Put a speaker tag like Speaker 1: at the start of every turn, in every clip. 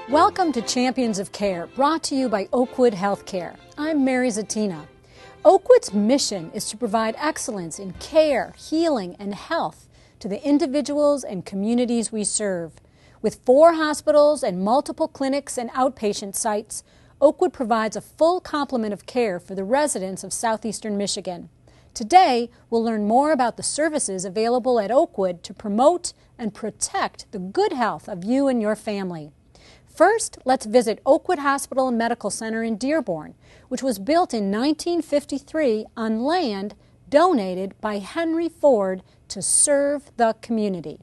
Speaker 1: Welcome to Champions of Care, brought to you by Oakwood Healthcare. I'm Mary Zatina. Oakwood's mission is to provide excellence in care, healing, and health to the individuals and communities we serve. With 4 hospitals and multiple clinics and outpatient sites, Oakwood provides a full complement of care for the residents of southeastern Michigan. Today, we'll learn more about the services available at Oakwood to promote and protect the good health of you and your family. First, let's visit Oakwood Hospital and Medical Center in Dearborn, which was built in 1953 on land donated by Henry Ford to serve the community.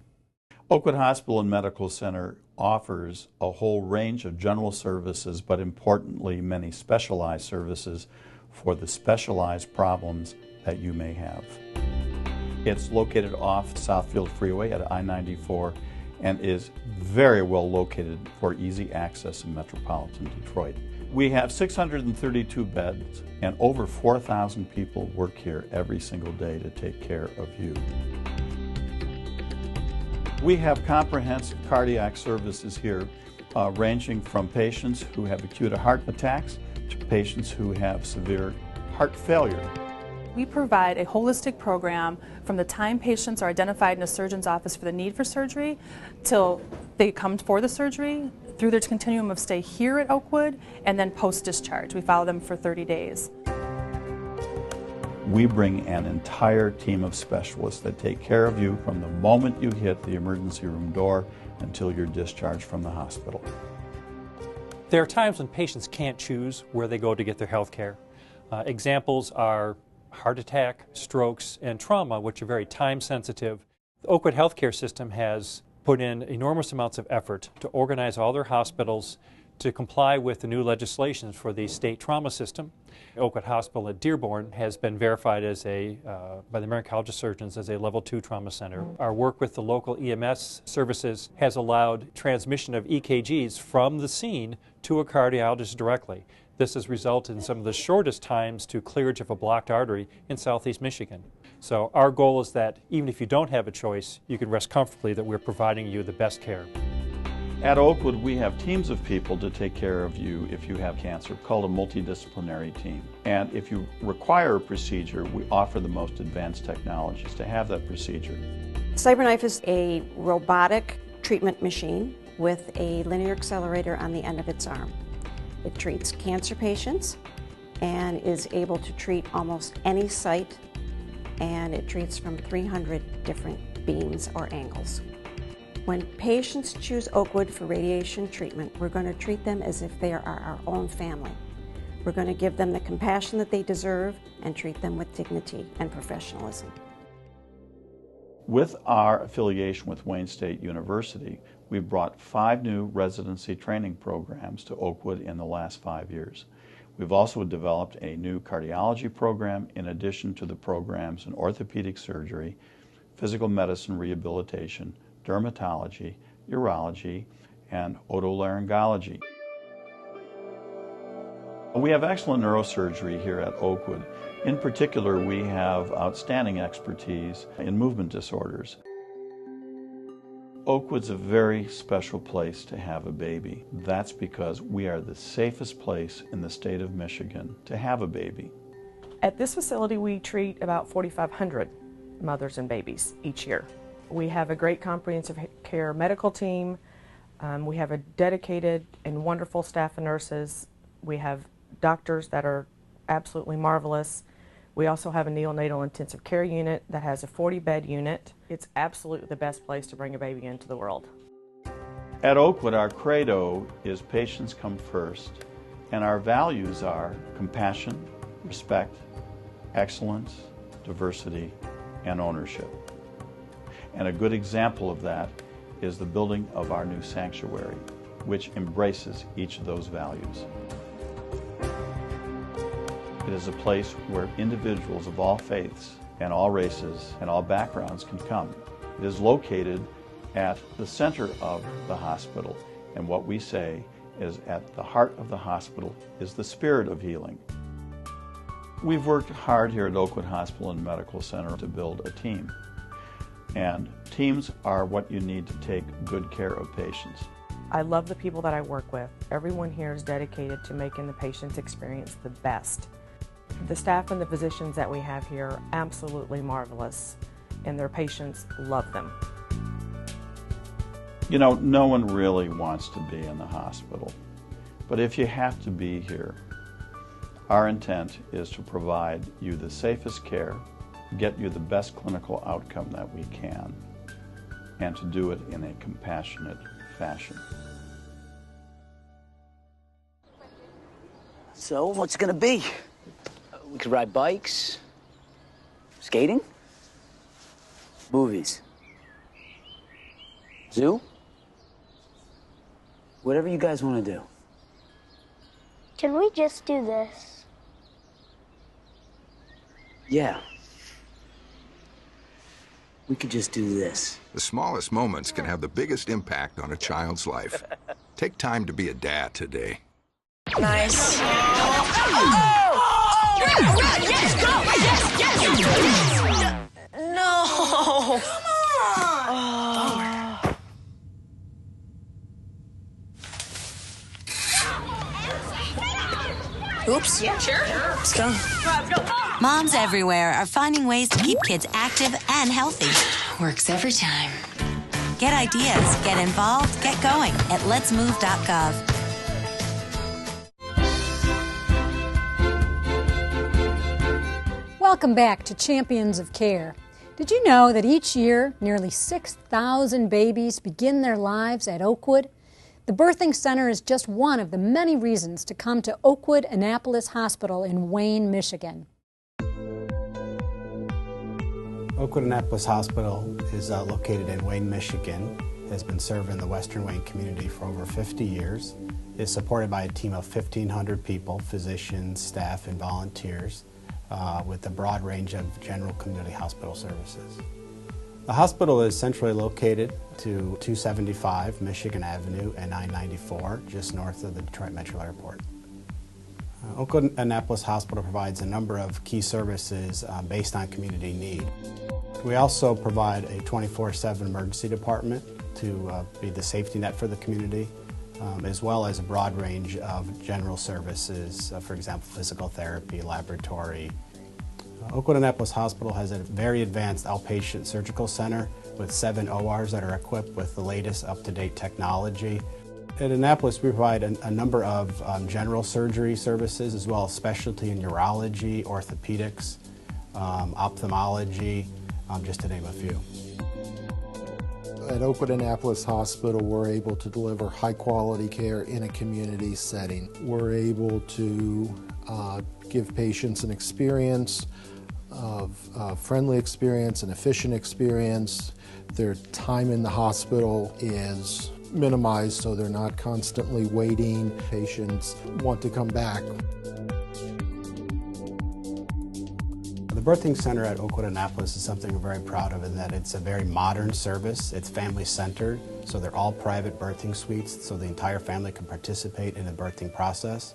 Speaker 2: Oakwood Hospital and Medical Center offers a whole range of general services, but importantly, many specialized services for the specialized problems that you may have. It's located off Southfield Freeway at I-94 and is very well located for easy access in metropolitan Detroit. We have 632 beds and over 4,000 people work here every single day to take care of you. We have comprehensive cardiac services here, ranging from patients who have acute heart attacks to patients who have severe heart failure.
Speaker 3: We provide a holistic program from the time patients are identified in a surgeon's office for the need for surgery till they come for the surgery, through their continuum of stay here at Oakwood, and then post-discharge. We follow them for 30 days.
Speaker 2: We bring an entire team of specialists that take care of you from the moment you hit the emergency room door until you're discharged from the hospital.
Speaker 4: There are times when patients can't choose where they go to get their health care. Examples are heart attack, strokes, and trauma, which are very time sensitive. The Oakwood healthcare system has put in enormous amounts of effort to organize all their hospitals to comply with the new legislation for the state trauma system. Oakwood Hospital at Dearborn has been verified as by the American College of Surgeons as a Level 2 trauma center. Our work with the local EMS services has allowed transmission of EKGs from the scene to a cardiologist directly. This has resulted in some of the shortest times to clearance of a blocked artery in southeast Michigan. So our goal is that even if you don't have a choice, you can rest comfortably that we're providing you the best care.
Speaker 2: At Oakwood, we have teams of people to take care of you if you have cancer, called a multidisciplinary team. And if you require a procedure, we offer the most advanced technologies to have that procedure.
Speaker 5: CyberKnife is a robotic treatment machine with a linear accelerator on the end of its arm. It treats cancer patients and is able to treat almost any site, and it treats from 300 different beams or angles. When patients choose Oakwood for radiation treatment, we're going to treat them as if they are our own family. We're going to give them the compassion that they deserve and treat them with dignity and professionalism.
Speaker 2: With our affiliation with Wayne State University, we've brought 5 new residency training programs to Oakwood in the last 5 years. We've also developed a new cardiology program in addition to the programs in orthopedic surgery, physical medicine rehabilitation, dermatology, urology, and otolaryngology. We have excellent neurosurgery here at Oakwood. In particular, we have outstanding expertise in movement disorders. Oakwood's a very special place to have a baby. That's because we are the safest place in the state of Michigan to have a baby.
Speaker 6: At this facility, we treat about 4,500 mothers and babies each year. We have a great comprehensive care medical team. We have a dedicated and wonderful staff of nurses. We have doctors that are absolutely marvelous. We also have a neonatal intensive care unit that has a 40-bed unit. It's absolutely the best place to bring a baby into the world.
Speaker 2: At Oakwood, our credo is patients come first, and our values are compassion, respect, excellence, diversity, and ownership. And a good example of that is the building of our new sanctuary, which embraces each of those values. It is a place where individuals of all faiths and all races and all backgrounds can come. It is located at the center of the hospital, and what we say is at the heart of the hospital is the spirit of healing. We've worked hard here at Oakwood Hospital and Medical Center to build a team, and teams are what you need to take good care of patients.
Speaker 6: I love the people that I work with. Everyone here is dedicated to making the patient's experience the best. The staff and the physicians that we have here are absolutely marvelous, and their patients love them.
Speaker 2: You know, no one really wants to be in the hospital, but if you have to be here, our intent is to provide you the safest care, get you the best clinical outcome that we can, and to do it in a compassionate fashion.
Speaker 7: So, what's it gonna be? We could ride bikes, skating, movies, zoo, whatever you guys want to do.
Speaker 8: Can we just do this?
Speaker 7: Yeah. We could just do this.
Speaker 9: The smallest moments can have the biggest impact on a child's life. Take time to be a dad today.
Speaker 10: Nice.
Speaker 8: Yes, go! Yes!
Speaker 10: No!
Speaker 8: Come on!
Speaker 10: Oops. Yeah, sure. Let's go.
Speaker 11: Moms everywhere are finding ways to keep kids active and healthy.
Speaker 10: Works every time.
Speaker 11: Get ideas, get involved, get going at letsmove.gov.
Speaker 1: Welcome back to Champions of Care. Did you know that each year nearly 6,000 babies begin their lives at Oakwood? The birthing center is just one of the many reasons to come to Oakwood Annapolis Hospital in Wayne, Michigan.
Speaker 12: Oakwood Annapolis Hospital is located in Wayne, Michigan, has been serving the Western Wayne community for over 50 years, is supported by a team of 1,500 people, physicians, staff, and volunteers, with a broad range of general community hospital services. The hospital is centrally located to 275 Michigan Avenue and I-94, just north of the Detroit Metro Airport. Oakwood Annapolis Hospital provides a number of key services based on community need. We also provide a 24/7 emergency department to be the safety net for the community, as well as a broad range of general services, for example, physical therapy, laboratory. Oakwood Annapolis Hospital has a very advanced outpatient surgical center with 7 ORs that are equipped with the latest up-to-date technology. At Annapolis, we provide a number of general surgery services, as well as specialty in neurology, orthopedics, ophthalmology, just to name a few.
Speaker 13: At Oakwood Annapolis Hospital, we're able to deliver high-quality care in a community setting. We're able to give patients an experience of friendly experience, an efficient experience. Their time in the hospital is minimized, so they're not constantly waiting. Patients want to come back.
Speaker 12: The birthing center at Oakwood Annapolis is something we're very proud of in that it's a very modern service. It's family-centered, so they're all private birthing suites, so the entire family can participate in the birthing process.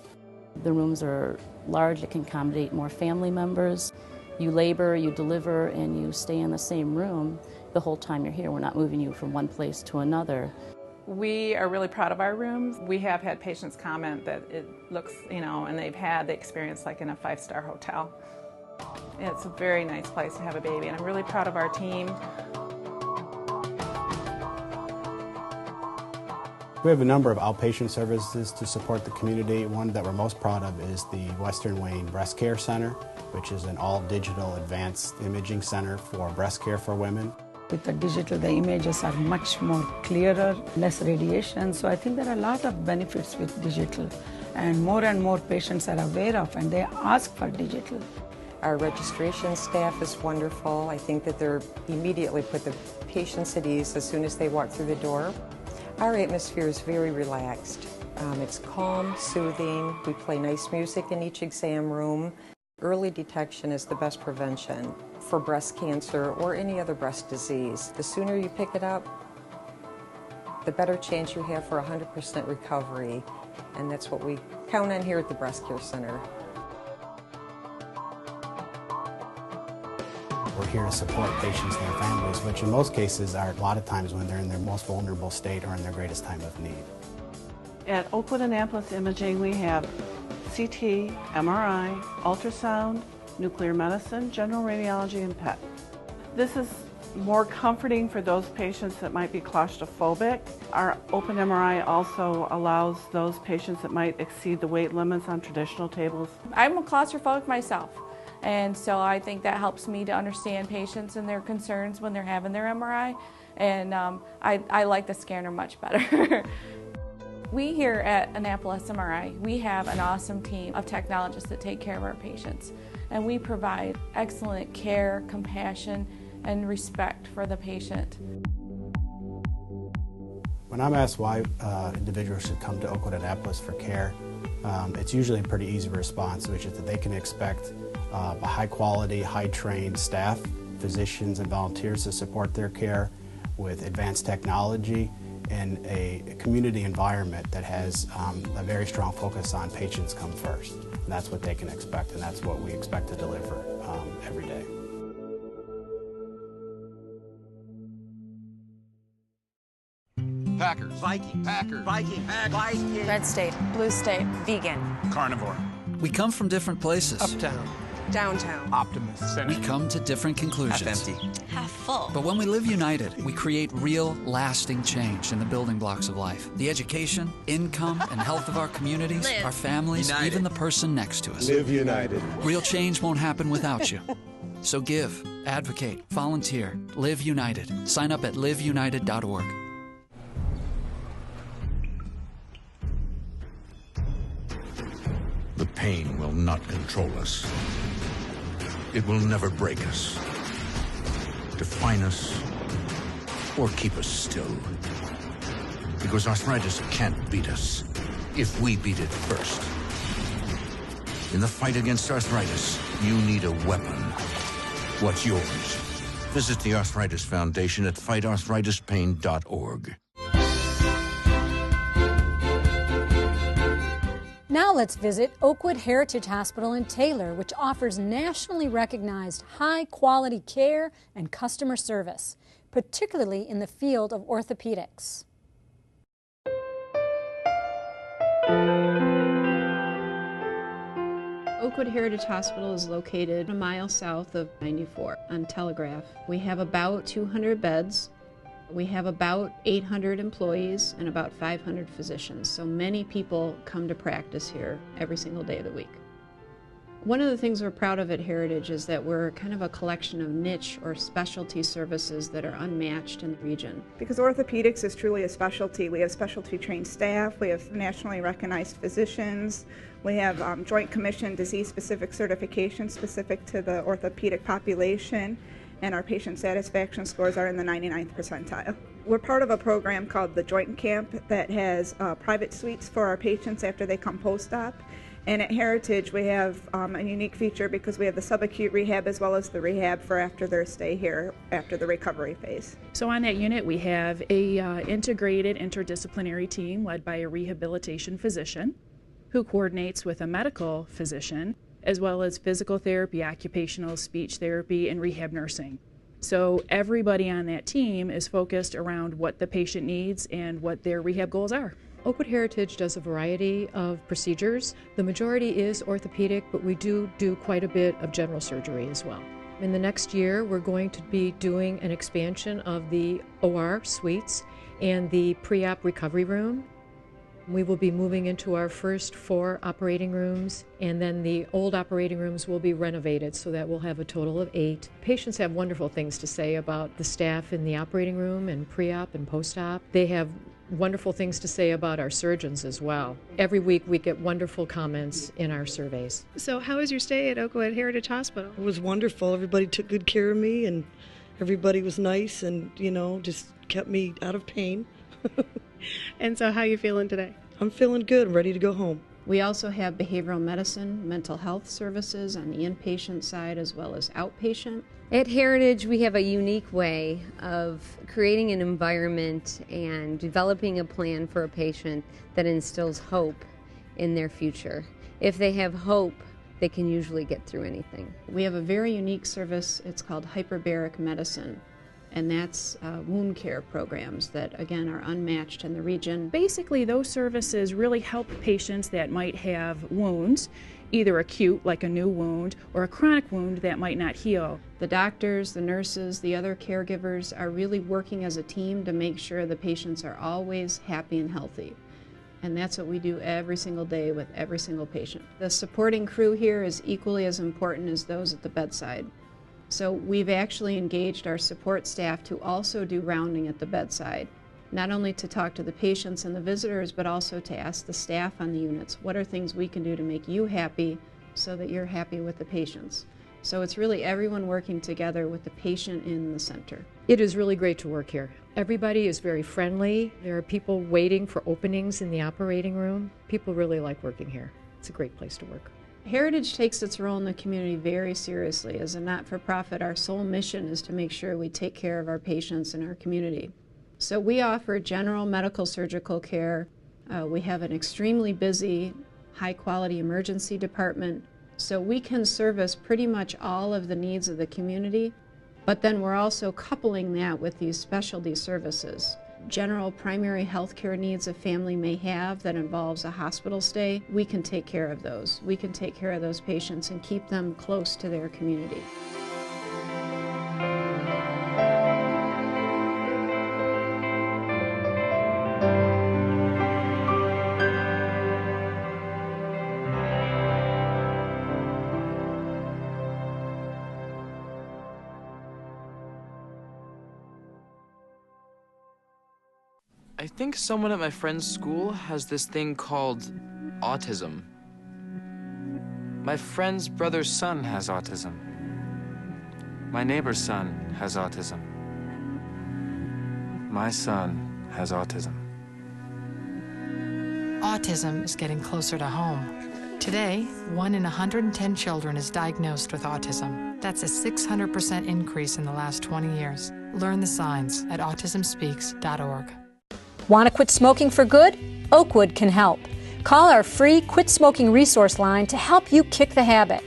Speaker 14: The rooms are large, it can accommodate more family members. You labor, you deliver, and you stay in the same room the whole time you're here. We're not moving you from one place to another.
Speaker 15: We are really proud of our rooms. We have had patients comment that it looks, and they've had the experience like in a 5-star hotel. It's a very nice place to have a baby, and I'm really proud of our team.
Speaker 12: We have a number of outpatient services to support the community. One that we're most proud of is the Western Wayne Breast Care Center, which is an all-digital advanced imaging center for breast care for women.
Speaker 16: With the digital, the images are much more clearer, less radiation, so I think there are a lot of benefits with digital, and more patients are aware of, and they ask for digital.
Speaker 17: Our registration staff is wonderful. I think that they're immediately put the patients at ease as soon as they walk through the door. Our atmosphere is very relaxed. It's calm, soothing. We play nice music in each exam room. Early detection is the best prevention for breast cancer or any other breast disease. The sooner you pick it up, the better chance you have for 100% recovery. And that's what we count on here at the Breast Care Center.
Speaker 12: We're here to support patients and their families, which in most cases are a lot of times when they're in their most vulnerable state or in their greatest time of need.
Speaker 18: At Oakwood Annapolis Imaging, we have CT, MRI, ultrasound, nuclear medicine, general radiology, and PET. This is more comforting for those patients that might be claustrophobic. Our open MRI also allows those patients that might exceed the weight limits on traditional tables.
Speaker 19: I'm a claustrophobic myself, and so I think that helps me to understand patients and their concerns when they're having their MRI, and I like the scanner much better. We here at Annapolis MRI, we have an awesome team of technologists that take care of our patients, and we provide excellent care, compassion, and respect for the patient.
Speaker 12: When I'm asked why individuals should come to Oakwood Annapolis for care, it's usually a pretty easy response, which is that they can expect a high-quality, high-trained staff, physicians and volunteers to support their care with advanced technology and a community environment that has a very strong focus on patients come first. And that's what they can expect, and that's what we expect to deliver every day.
Speaker 20: Packers. Viking. Packers. Viking.
Speaker 10: Viking. Red State. Blue State. Vegan.
Speaker 20: Carnivore.
Speaker 21: We come from different places.
Speaker 20: Uptown.
Speaker 10: Downtown.
Speaker 20: Optimist. Center.
Speaker 21: We come to different conclusions.
Speaker 20: Half empty.
Speaker 10: Half full.
Speaker 21: But when we live united, we create real, lasting change in the building blocks of life. The education, income, and health of our communities,
Speaker 10: Live.
Speaker 21: our families,
Speaker 20: United.
Speaker 21: even the person next to us.
Speaker 20: Live united.
Speaker 21: Real change won't happen without you. So give, advocate, volunteer, live united. Sign up at liveunited.org.
Speaker 22: The pain will not control us. It will never break us, define us, or keep us still. Because arthritis can't beat us if we beat it first. In the fight against arthritis, you need a weapon. What's yours? Visit the Arthritis Foundation at fightarthritispain.org.
Speaker 1: Now let's visit Oakwood Heritage Hospital in Taylor, which offers nationally recognized high-quality care and customer service, particularly in the field of orthopedics.
Speaker 23: Oakwood Heritage Hospital is located a mile south of 94 on Telegraph. We have about 200 beds. We have about 800 employees and about 500 physicians, so many people come to practice here every single day of the week. One of the things we're proud of at Heritage is that we're kind of a collection of niche or specialty services that are unmatched in the region.
Speaker 24: Because orthopedics is truly a specialty. We have specialty trained staff, we have nationally recognized physicians, we have Joint Commission disease-specific certification specific to the orthopedic population, and our patient satisfaction scores are in the 99th percentile. We're part of a program called the Joint Camp that has private suites for our patients after they come post-op. And at Heritage we have a unique feature because we have the subacute rehab as well as the rehab for after their stay here after the recovery phase.
Speaker 25: So on that unit we have a integrated interdisciplinary team led by a rehabilitation physician who coordinates with a medical physician, as well as physical therapy, occupational speech therapy, and rehab nursing. So everybody on that team is focused around what the patient needs and what their rehab goals are.
Speaker 26: Oakwood Heritage does a variety of procedures. The majority is orthopedic, but we do quite a bit of general surgery as well. In the next year, we're going to be doing an expansion of the OR suites and the pre-op recovery room. We will be moving into our first 4 operating rooms, and then the old operating rooms will be renovated so that we'll have a total of 8. Patients have wonderful things to say about the staff in the operating room and pre-op and post-op. They have wonderful things to say about our surgeons as well. Every week we get wonderful comments in our surveys.
Speaker 27: So how was your stay at Oakwood Heritage Hospital?
Speaker 28: It was wonderful. Everybody took good care of me, and everybody was nice and, just kept me out of pain.
Speaker 27: And so how are you feeling today?
Speaker 28: I'm feeling good. I'm ready to go home.
Speaker 23: We also have behavioral medicine, mental health services on the inpatient side as well as outpatient.
Speaker 29: At Heritage, we have a unique way of creating an environment and developing a plan for a patient that instills hope in their future. If they have hope they can usually get through anything.
Speaker 23: We have a very unique service. It's called hyperbaric medicine, and that's wound care programs that, again, are unmatched in the region.
Speaker 25: Basically, those services really help patients that might have wounds, either acute, like a new wound, or a chronic wound that might not heal.
Speaker 23: The doctors, the nurses, the other caregivers are really working as a team to make sure the patients are always happy and healthy. And that's what we do every single day with every single patient. The supporting crew here is equally as important as those at the bedside. So we've actually engaged our support staff to also do rounding at the bedside, not only to talk to the patients and the visitors, but also to ask the staff on the units, what are things we can do to make you happy so that you're happy with the patients. So it's really everyone working together with the patient in the center.
Speaker 26: It is really great to work here. Everybody is very friendly. There are people waiting for openings in the operating room. People really like working here. It's a great place to work.
Speaker 23: Heritage takes its role in the community very seriously. As a not-for-profit, our sole mission is to make sure we take care of our patients in our community. So we offer general medical surgical care. We have an extremely busy, high-quality emergency department. So we can service pretty much all of the needs of the community, but then we're also coupling that with these specialty services. General primary health care needs a family may have that involves a hospital stay, we can take care of those. We can take care of those patients and keep them close to their community.
Speaker 2: I think someone at my friend's school has this thing called autism. My friend's brother's son has autism. My neighbor's son has autism. My son has autism.
Speaker 3: Autism is getting closer to home. Today, 1 in 110 children is diagnosed with autism. That's a 600% increase in the last 20 years. Learn the signs at autismspeaks.org.
Speaker 1: Want to quit smoking for good? Oakwood can help. Call our free Quit Smoking resource line to help you kick the habit.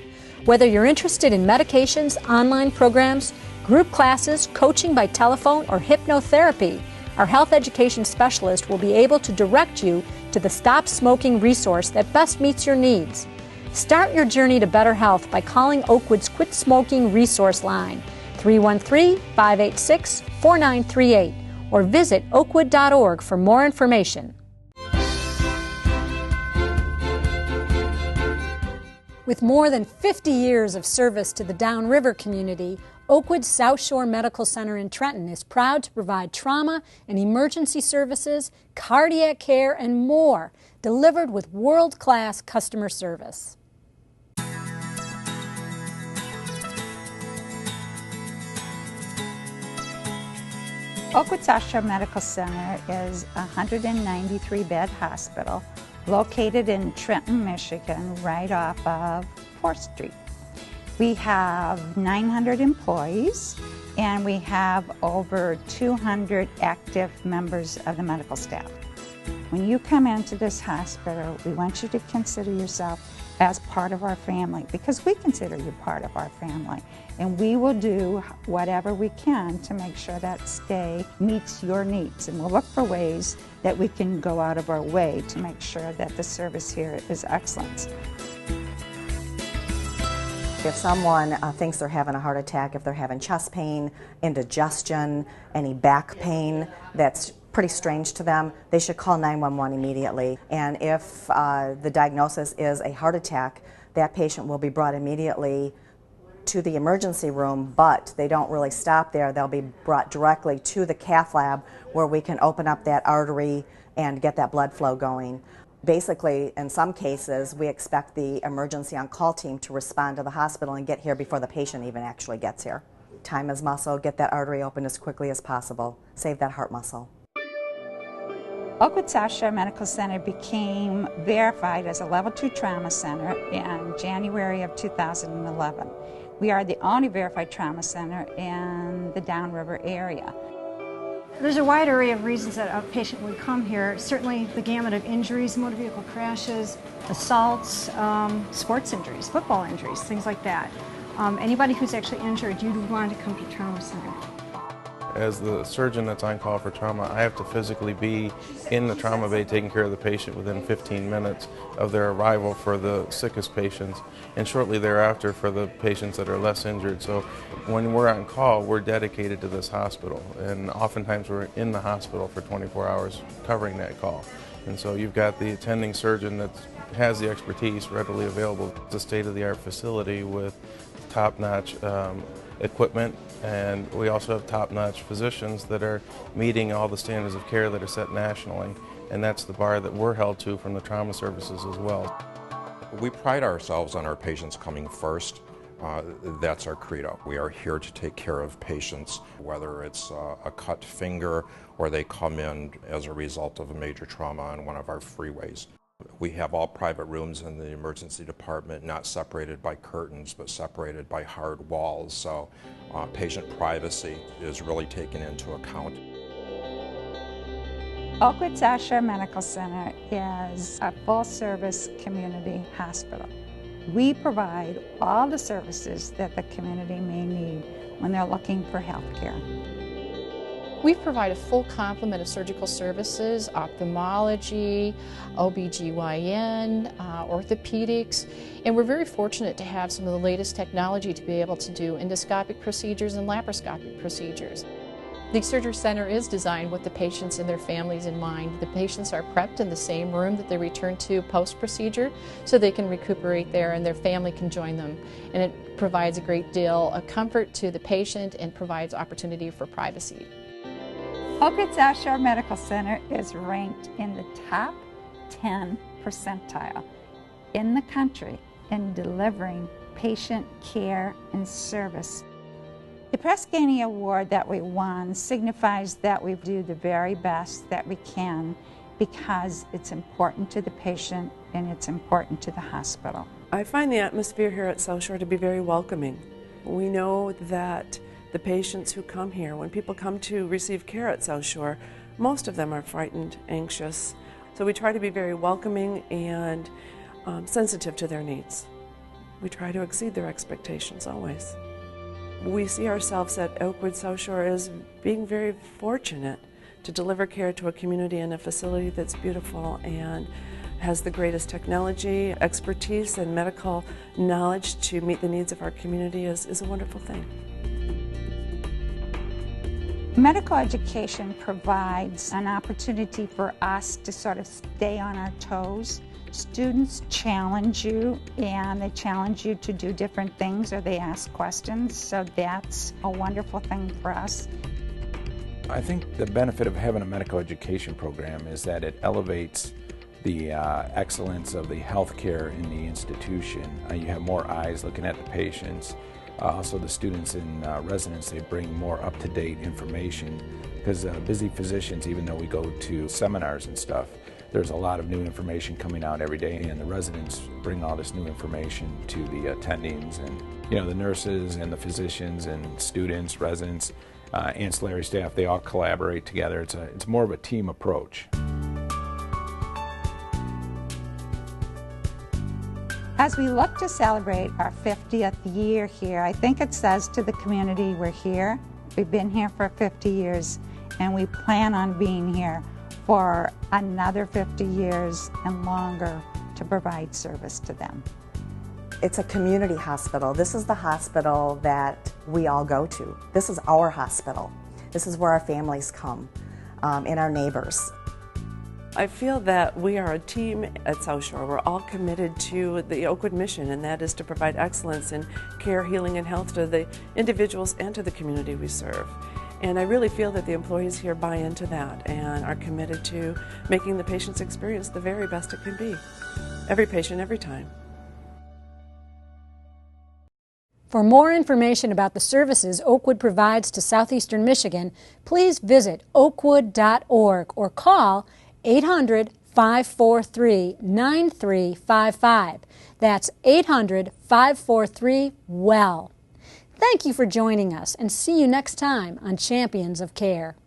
Speaker 1: Whether you're interested in medications, online programs, group classes, coaching by telephone, or hypnotherapy, our health education specialist will be able to direct you to the Stop Smoking resource that best meets your needs. Start your journey to better health by calling Oakwood's Quit Smoking resource line, 313-586-4938. or visit oakwood.org for more information. With more than 50 years of service to the Downriver community, Oakwood Southshore Medical Center in Trenton is proud to provide trauma and emergency services, cardiac care, and more, delivered with world-class customer service.
Speaker 4: Oakwood Southshore Medical Center is a 193-bed hospital located in Trenton, Michigan, right off of 4th Street. We have 900 employees, and we have over 200 active members of the medical staff. When you come into this hospital, we want you to consider yourself as part of our family, because we consider you part of our family. And we will do whatever we can to make sure that stay meets your needs. And we'll look for ways that we can go out of our way to make sure that the service here is excellent.
Speaker 5: If someone thinks they're having a heart attack, if they're having chest pain, indigestion, any back pain that's pretty strange to them, they should call 911 immediately. And if the diagnosis is a heart attack, that patient will be brought immediately to the emergency room, but they don't really stop there. They'll be brought directly to the cath lab where we can open up that artery and get that blood flow going. Basically, in some cases, we expect the emergency on-call team to respond to the hospital and get here before the patient even actually gets here. Time is muscle. Get that artery open as quickly as possible. Save that heart muscle.
Speaker 4: Oakwood Southshore Medical Center became verified as a Level 2 trauma center in January of 2011. We are the only verified trauma center in the Downriver area.
Speaker 6: There's a wide array of reasons that a patient would come here. Certainly the gamut of injuries, motor vehicle crashes, assaults, sports injuries, football injuries, things like that. Anybody who's actually injured, you'd want to come to trauma center.
Speaker 7: As the surgeon that's on call for trauma, I have to physically be in the trauma bay taking care of the patient within 15 minutes of their arrival for the sickest patients, and shortly thereafter for the patients that are less injured. So when we're on call, we're dedicated to this hospital, and oftentimes we're in the hospital for 24 hours covering that call. And so you've got the attending surgeon that has the expertise readily available. It's a state-of-the-art facility with top-notch equipment, and we also have top-notch physicians that are meeting all the standards of care that are set nationally, and that's the bar that we're held to from the trauma services as well.
Speaker 8: We pride ourselves on our patients coming first. That's our credo. We are here to take care of patients, whether it's a cut finger or they come in as a result of a major trauma on one of our freeways. We have all private rooms in the emergency department, not separated by curtains, but separated by hard walls, so patient privacy is really taken into account.
Speaker 4: Oakwood Southshore Medical Center is a full-service community hospital. We provide all the services that the community may need when they're looking for health care.
Speaker 9: We provide a full complement of surgical services, ophthalmology, OBGYN, orthopedics, and we're very fortunate to have some of the latest technology to be able to do endoscopic procedures and laparoscopic procedures. The surgery center is designed with the patients and their families in mind. The patients are prepped in the same room that they return to post-procedure so they can recuperate there and their family can join them. And it provides a great deal of comfort to the patient and provides opportunity for privacy.
Speaker 4: Oakwood Southshore Medical Center is ranked in the top 10 percentile in the country in delivering patient care and service. The Prescani Award that we won signifies that we do the very best that we can because it's important to the patient and it's important to the hospital.
Speaker 11: I find the atmosphere here at Southshore to be very welcoming. We know that the patients who come here, when people come to receive care at Southshore, most of them are frightened, anxious. So we try to be very welcoming and sensitive to their needs. We try to exceed their expectations always. We see ourselves at Oakwood Southshore as being very fortunate to deliver care to a community in a facility that's beautiful and has the greatest technology, expertise, and medical knowledge to meet the needs of our community is a wonderful thing.
Speaker 4: Medical education provides an opportunity for us to sort of stay on our toes. Students challenge you, and they challenge you to do different things, or they ask questions, so that's a wonderful thing for us.
Speaker 13: I think the benefit of having a medical education program is that it elevates the excellence of the healthcare in the institution. You have more eyes looking at the patients. Also the students and residents, they bring more up-to-date information because busy physicians, even though we go to seminars and stuff, there's a lot of new information coming out every day, and the residents bring all this new information to the attendings, and the nurses and the physicians and students, residents, ancillary staff, they all collaborate together. It's more of a team approach.
Speaker 4: As we look to celebrate our 50th year here, I think it says to the community we're here. We've been here for 50 years, and we plan on being here for another 50 years and longer to provide service to them.
Speaker 5: It's a community hospital. This is the hospital that we all go to. This is our hospital. This is where our families come and our neighbors.
Speaker 11: I feel that we are a team at Southshore. We're all committed to the Oakwood mission, and that is to provide excellence in care, healing, and health to the individuals and to the community we serve. And I really feel that the employees here buy into that and are committed to making the patient's experience the very best it can be. Every patient, every time.
Speaker 1: For more information about the services Oakwood provides to southeastern Michigan, please visit oakwood.org or call 800-543-9355. That's 800-543-WELL. Thank you for joining us, and see you next time on Champions of Care.